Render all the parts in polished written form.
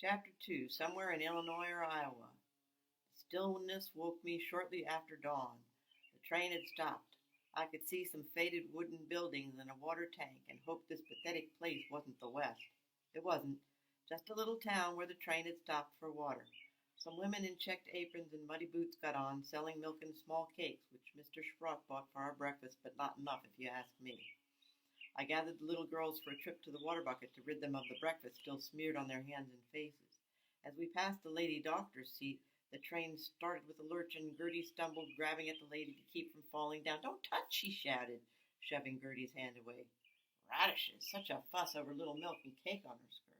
Chapter 2. Somewhere in Illinois or Iowa. The stillness woke me shortly after dawn. The train had stopped. I could see some faded wooden buildings and a water tank and hoped this pathetic place wasn't the West. It wasn't. Just a little town where the train had stopped for water. Some women in checked aprons and muddy boots got on, selling milk and small cakes, which Mr. Sprott bought for our breakfast, but not enough if you ask me. I gathered the little girls for a trip to the water bucket to rid them of the breakfast still smeared on their hands and faces. As we passed the lady doctor's seat, the train started with a lurch and Gertie stumbled, grabbing at the lady to keep from falling down. "Don't touch," she shouted, shoving Gertie's hand away. Radishes! Such a fuss over little milk and cake on her skirt.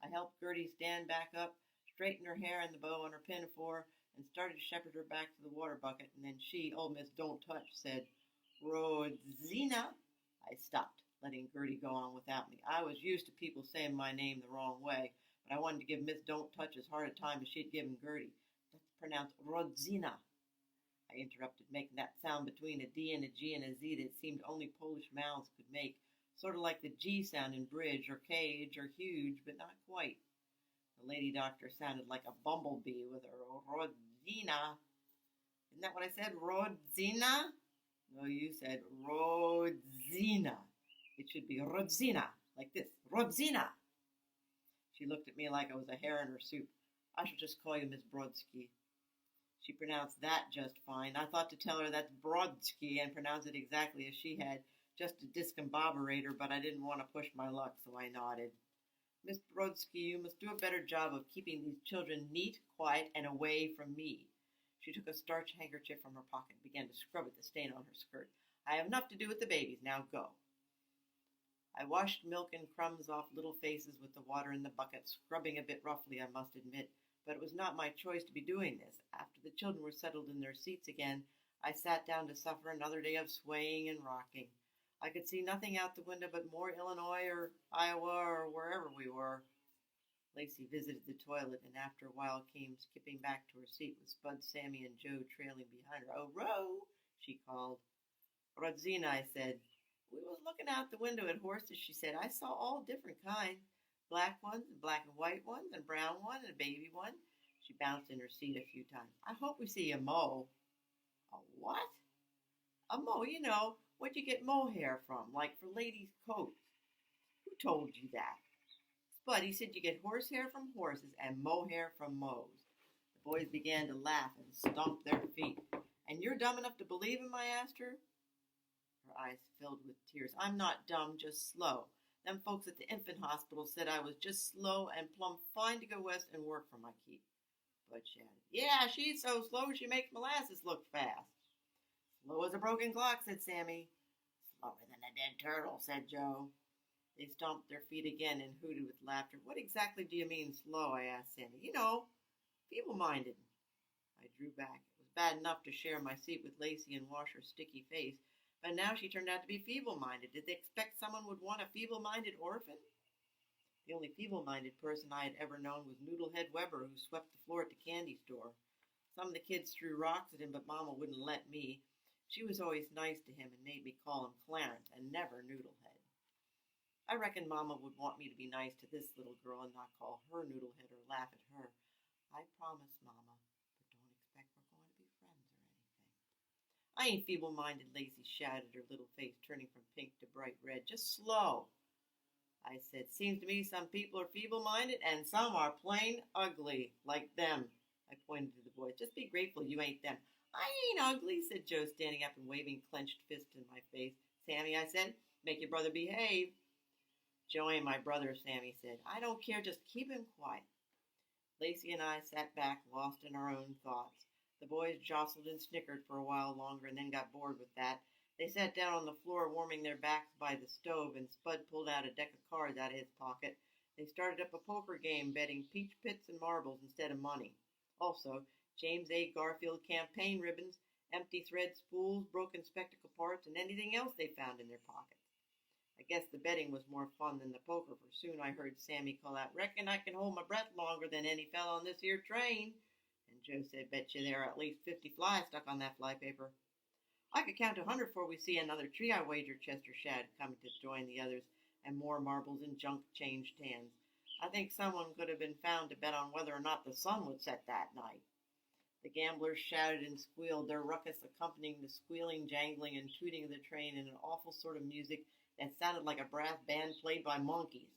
I helped Gertie stand back up, straightened her hair and the bow on her pinafore, and started to shepherd her back to the water bucket, and then she, old Miss Don't Touch, said, "Rodzina." I stopped, letting Gertie go on without me. I was used to people saying my name the wrong way, but I wanted to give Miss Don't Touch as hard a time as she'd given Gertie. That's pronounced Rodzina. I interrupted, making that sound between a D and a G and a Z that seemed only Polish mouths could make, sort of like the G sound in bridge or cage or huge, but not quite. The lady doctor sounded like a bumblebee with her Rodzina. Isn't that what I said? Rodzina? No, you said Rodzina. It should be Rodzina, like this. Rodzina. She looked at me like I was a hair in her soup. "I shall just call you Miss Brodsky." She pronounced that just fine. I thought to tell her that's Brodsky and pronounce it exactly as she had, just to discombobulate her, but I didn't want to push my luck, so I nodded. "Miss Brodsky, you must do a better job of keeping these children neat, quiet, and away from me." She took a starch handkerchief from her pocket and began to scrub at the stain on her skirt. "I have enough to do with the babies. Now go." I washed milk and crumbs off little faces with the water in the bucket, scrubbing a bit roughly, I must admit, but it was not my choice to be doing this. After the children were settled in their seats again, I sat down to suffer another day of swaying and rocking. I could see nothing out the window but more Illinois or Iowa or wherever we were. Lacey visited the toilet and after a while came skipping back to her seat with Spud, Sammy, and Joe trailing behind her. "Oh, Ro!" she called. "Rodzina," I said. "We was looking out the window at horses," she said. "I saw all different kinds. Black ones and black and white ones and brown one and a baby one." She bounced in her seat a few times. "I hope we see a mow." "A what?" "A mow, you know, what you get mohair from, like for ladies' coats." "Who told you that?" "Spud, he said you get horsehair from horses and mohair from mows." The boys began to laugh and stomp their feet. "And you're dumb enough to believe him?" I asked her. Her eyes filled with tears. "I'm not dumb, just slow. Them folks at the infant hospital said I was just slow and plumb fine to go west and work for my keep." Bud shouted, "Yeah, she's so slow she makes molasses look fast." "Slow as a broken clock," said Sammy. "Slower than a dead turtle," said Joe. They stomped their feet again and hooted with laughter. "What exactly do you mean slow?" I asked Sammy. "You know, feeble-minded." I drew back. It was bad enough to share my seat with Lacey and wash her sticky face, but now she turned out to be feeble-minded. Did they expect someone would want a feeble-minded orphan? The only feeble-minded person I had ever known was Noodlehead Weber, who swept the floor at the candy store. Some of the kids threw rocks at him, but Mama wouldn't let me. She was always nice to him and made me call him Clarence and never Noodlehead. I reckon Mama would want me to be nice to this little girl and not call her Noodlehead or laugh at her. "I promise, Mama, but don't expect we're going to be friends or anything." "I ain't feeble-minded," Lacey shouted, her little face turning from pink to bright red. "Just slow." I said, "Seems to me some people are feeble-minded and some are plain ugly, like them." I pointed to the boys. "Just be grateful you ain't them." "I ain't ugly," said Joe, standing up and waving clenched fists in my face. "Sammy," I said, "make your brother behave." "Joe ain't my brother," Sammy said. "I don't care, just keep him quiet." Lacey and I sat back, lost in our own thoughts. The boys jostled and snickered for a while longer and then got bored with that. They sat down on the floor warming their backs by the stove, and Spud pulled out a deck of cards out of his pocket. They started up a poker game, betting peach pits and marbles instead of money. Also, James A. Garfield campaign ribbons, empty thread spools, broken spectacle parts, and anything else they found in their pockets. I guess the betting was more fun than the poker, for soon I heard Sammy call out, "Reckon I can hold my breath longer than any fellow on this here train." And Joe said, "Bet you there are at least 50 flies stuck on that flypaper." "I could count to 100 before we see another tree, I wager," Chester shouted, coming to join the others, and more marbles and junk changed hands. I think someone could have been found to bet on whether or not the sun would set that night. The gamblers shouted and squealed, their ruckus accompanying the squealing, jangling, and tooting of the train in an awful sort of music that sounded like a brass band played by monkeys.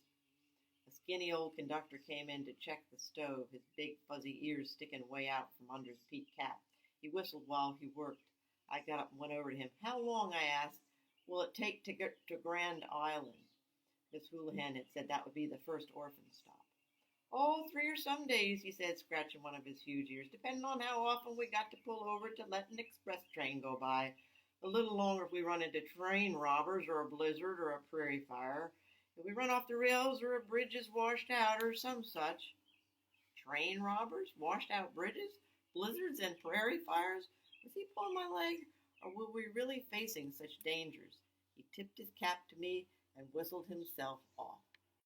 A skinny old conductor came in to check the stove, his big fuzzy ears sticking way out from under his peaked cap. He whistled while he worked. I got up and went over to him. "How long," I asked, "will it take to get to Grand Island?" Miss Houlihan had said that would be the first orphan stop. "Oh, 3 or some days," he said, scratching one of his huge ears, "depending on how often we got to pull over to let an express train go by. A little longer if we run into train robbers or a blizzard or a prairie fire. If we run off the rails or a bridge is washed out or some such." Train robbers? Washed out bridges? Blizzards and prairie fires? Was he pulling my leg? Or were we really facing such dangers? He tipped his cap to me and whistled himself off.